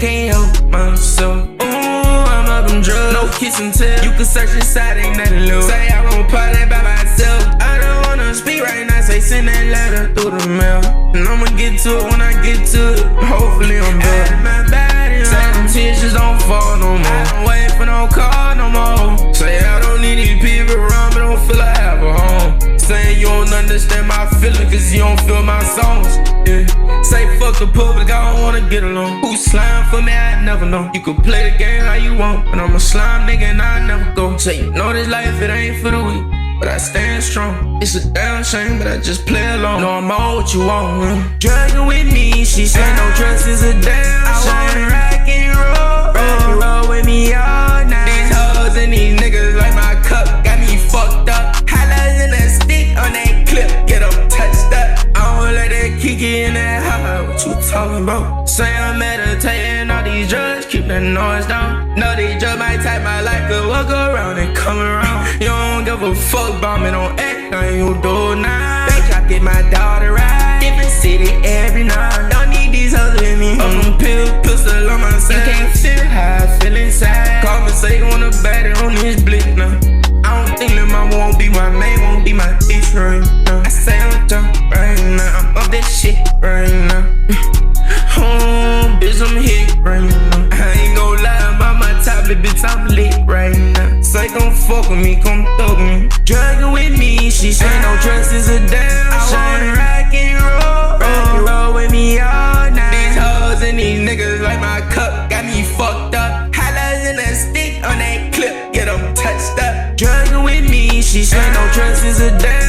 can't help myself. Ooh, I'm up in drugs, no kiss and tell. You can search inside, ain't nothing loose. Say I won't party by myself. I don't wanna speak right now, say send that letter through the mail. And I'ma get to it when I get to it. Hopefully I'm better. My body, say them tears just don't fall no more. I don't wait for no call no more. Say I don't need these people around, but don't feel like I have a home. Saying you don't understand my feeling, cause you don't feel my songs. Yeah. Say fuck the public, I don't wanna get along. Who slime for me, I never know. You can play the game how you want, but I'm a slime nigga and I never go. Say you know this life, it ain't for the weak, but I stand strong. It's a damn shame, but I just play along. Know I'm all what you want. Dragging with me, she said no trust is a damn shame. I wanna rock and roll, rock and roll with me all night. These hoes and these niggas like my cup, got me fucked up. Highlights in that stick on that clip, get them touched up. I don't let that kick in that high, what you talking about? Say I'm meditating, all these drugs, keep that noise down. Know these drugs might type my life, could walk around and come around. You don't give a fuck about me, don't act like you do now. Bitch, I get my daughter right, different city every night. Don't need these hoes with me, I'm pistol on my side. You can't feel how I feel inside. Call me, say you want a batter on this blick now. I don't think that mama won't be my main, won't be my bitch right now. I say I'm drunk right now, I'm up that shit right now. Oh, bitch, I'm hit right now. I ain't gon' lie about my tablet, bitch, I'm lit right now. Say come fuck with me, come thug me. Dragging with me, she say no trust is a damn shame. I wanna rock and roll with me all night. These hoes and these niggas like my cup, got me fucked up. Highlights in that stick on that clip, get them touched up. Dragging with me, she say no trust is a damn